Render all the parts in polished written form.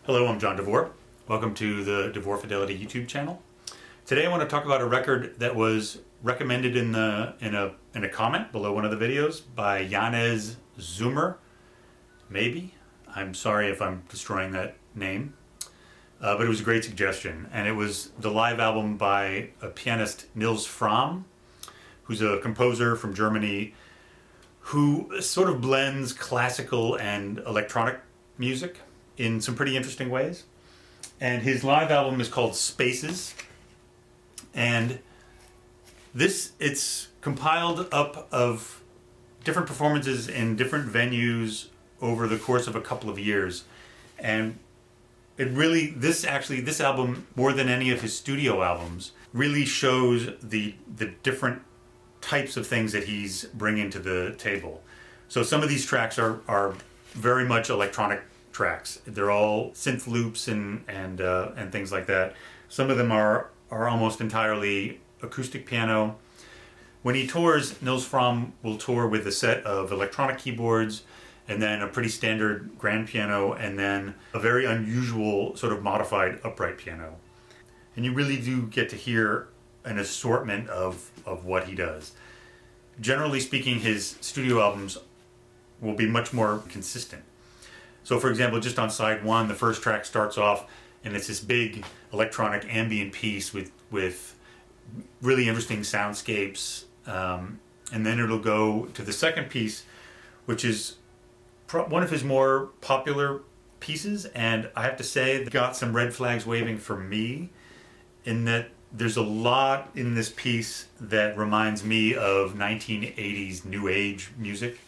Hello, I'm John DeVore. Welcome to the DeVore Fidelity YouTube channel. Today I want to talk about a record that was recommended in a comment below one of the videos by Janez Zoomer. Maybe. I'm sorry if I'm destroying that name. But it was a great suggestion. And it was the live album by a pianist, Nils Frahm, who's a composer from Germany who sort of blends classical and electronic music in some pretty interesting ways. And his live album is called Spaces. And it's compiled up of different performances in different venues over the course of a couple of years. And it really, this album, more than any of his studio albums, really shows the different types of things that he's bringing to the table. So some of these tracks are very much electronic tracks. They're all synth loops and things like that. Some of them are almost entirely acoustic piano. When he tours, Nils Frahm will tour with a set of electronic keyboards and then a pretty standard grand piano and then a very unusual sort of modified upright piano. And you really do get to hear an assortment of what he does. Generally speaking, his studio albums will be much more consistent. So for example, just on side one, the first track starts off and it's this big electronic ambient piece with really interesting soundscapes. And then it'll go to the second piece, which is one of his more popular pieces. And I have to say, it got some red flags waving for me in that there's a lot in this piece that reminds me of 1980s new age music.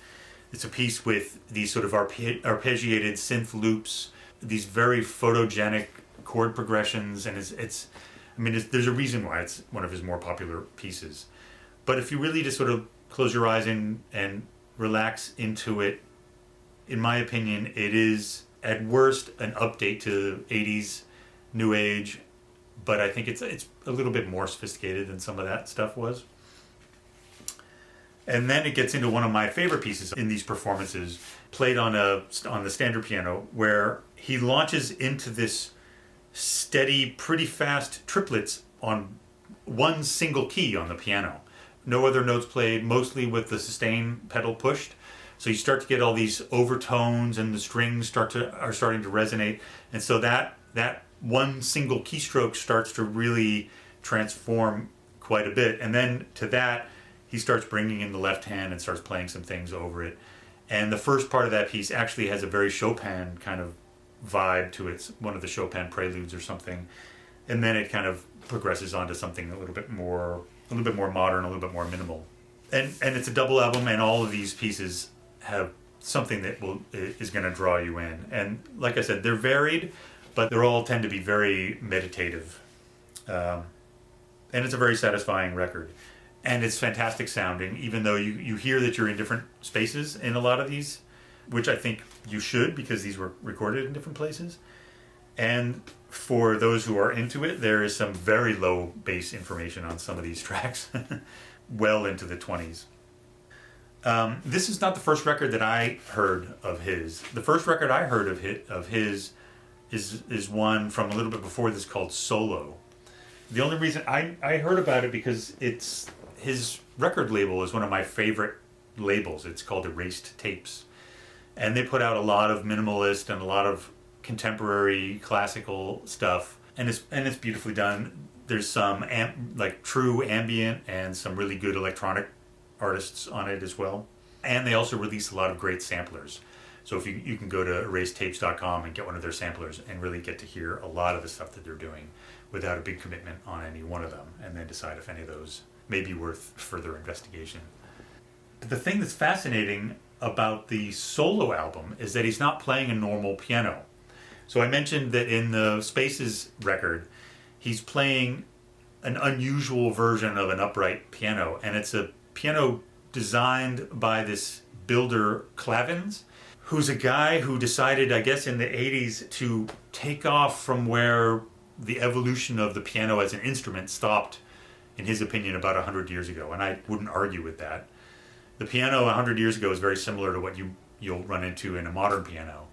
It's a piece with these sort of arpeggiated synth loops, these very photogenic chord progressions, and there's a reason why it's one of his more popular pieces. But if you really just sort of close your eyes and relax into it, in my opinion, it is at worst an update to 80s new age, but I think it's a little bit more sophisticated than some of that stuff was. And then it gets into one of my favorite pieces in these performances, played on the standard piano, where he launches into this steady, pretty fast triplets on one single key on the piano. No other notes played, mostly with the sustain pedal pushed. So you start to get all these overtones and the strings are starting to resonate. And so that one single keystroke starts to really transform quite a bit. And then to that, he starts bringing in the left hand and starts playing some things over it. And the first part of that piece actually has a very Chopin kind of vibe to it. It's one of the Chopin preludes or something. And then it kind of progresses onto something a little bit more modern, a little bit more minimal. And it's a double album, and all of these pieces have something that is going to draw you in. And like I said, they're varied, but they all tend to be very meditative. And it's a very satisfying record. And it's fantastic sounding, even though you hear that you're in different spaces in a lot of these, which I think you should, because these were recorded in different places. And for those who are into it, there is some very low bass information on some of these tracks, well into the 20s. This is not the first record that I heard of his. The first record I heard of his is one from a little bit before this called Solo. The only reason I heard about it because his record label is one of my favorite labels. It's called Erased Tapes. And they put out a lot of minimalist and a lot of contemporary classical stuff. And it's beautifully done. There's some true ambient and some really good electronic artists on it as well. And they also release a lot of great samplers. So if you can go to erasedtapes.com and get one of their samplers and really get to hear a lot of the stuff that they're doing without a big commitment on any one of them, and then decide if any of those may be worth further investigation. But the thing that's fascinating about the solo album is that he's not playing a normal piano. So I mentioned that in the Spaces record, he's playing an unusual version of an upright piano, and it's a piano designed by this builder Klavins, who's a guy who decided, I guess in the 80s, to take off from where the evolution of the piano as an instrument stopped, in his opinion, about 100 years ago. And I wouldn't argue with that. The piano 100 years ago is very similar to what you'll run into in a modern piano.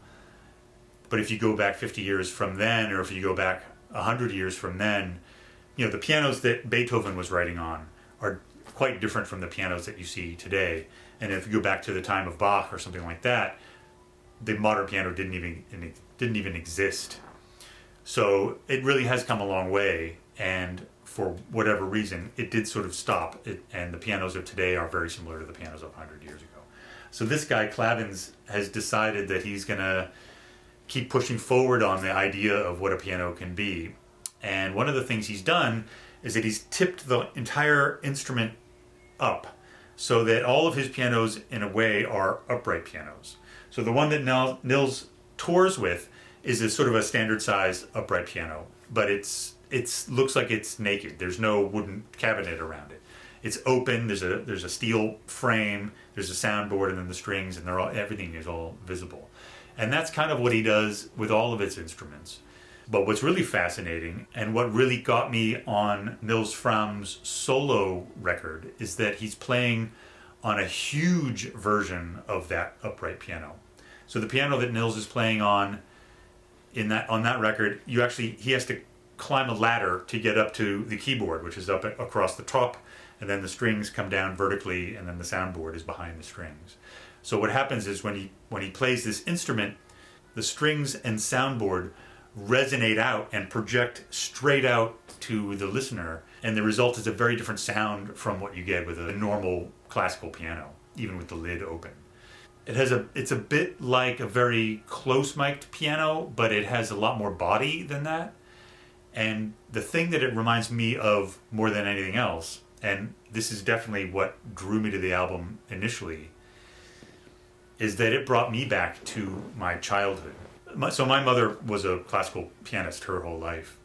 But if you go back 50 years from then, or if you go back 100 years from then, the pianos that Beethoven was writing on are quite different from the pianos that you see today. And if you go back to the time of Bach or something like that, the modern piano didn't even exist. So it really has come a long way, and for whatever reason, it did sort of stop. And the pianos of today are very similar to the pianos of 100 years ago. So this guy, Klavins, has decided that he's going to keep pushing forward on the idea of what a piano can be. And one of the things he's done is that he's tipped the entire instrument up so that all of his pianos, in a way, are upright pianos. So the one that Nils tours with is a sort of a standard size upright piano, but it looks like it's naked. There's no wooden cabinet around it. It's open. There's a steel frame. There's a soundboard, and then the strings, and everything is all visible. And that's kind of what he does with all of his instruments. But what's really fascinating, and what really got me on Nils Fram's solo record, is that he's playing on a huge version of that upright piano. So the piano that Nils is playing on that record, he has to climb a ladder to get up to the keyboard, which is up across the top, and then the strings come down vertically, and then the soundboard is behind the strings. So what happens is when he plays this instrument, the strings and soundboard resonate out and project straight out to the listener, and the result is a very different sound from what you get with a normal classical piano, even with the lid open. It's a bit like a very close mic'd piano, but it has a lot more body than that. And the thing that it reminds me of more than anything else, and this is definitely what drew me to the album initially, is that it brought me back to my childhood. So my mother was a classical pianist her whole life,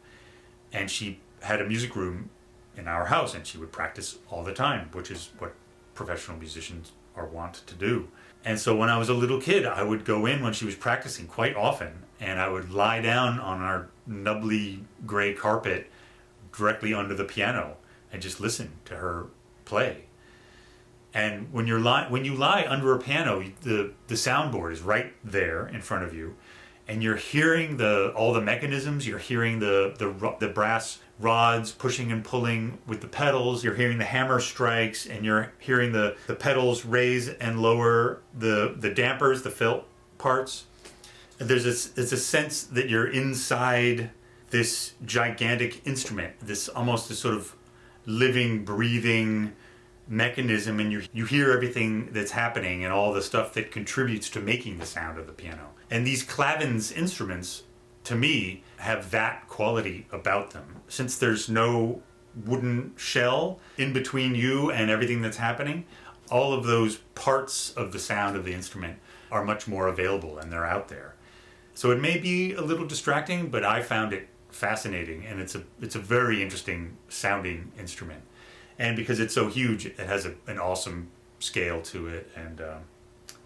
and she had a music room in our house, and she would practice all the time, which is what professional musicians are wont to do. And so when I was a little kid, I would go in when she was practicing quite often, and I would lie down on our nubbly gray carpet directly under the piano and just listen to her play. And when you lie under a piano, the soundboard is right there in front of you, and you're hearing all the mechanisms. You're hearing the brass rods pushing and pulling with the pedals. You're hearing the hammer strikes, and you're hearing the pedals raise and lower the dampers, the felt parts. And there's a sense that you're inside this gigantic instrument, this sort of living, breathing mechanism, and you hear everything that's happening and all the stuff that contributes to making the sound of the piano. And these Klavins instruments, to me, have that quality about them. Since there's no wooden shell in between you and everything that's happening, all of those parts of the sound of the instrument are much more available, and they're out there. So it may be a little distracting, but I found it fascinating, and it's a very interesting sounding instrument. And because it's so huge, it has an awesome scale to it, and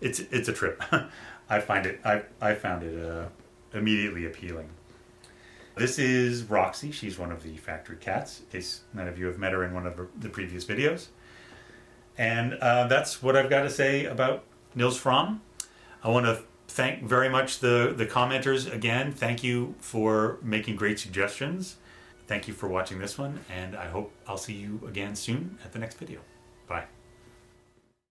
it's a trip. I found it immediately appealing. This is Roxy. She's one of the factory cats, in case none of you have met her in one of the previous videos. And that's what I've got to say about Nils Frahm. I want to thank very much the commenters again. Thank you for making great suggestions. Thank you for watching this one, and I hope I'll see you again soon at the next video. Bye.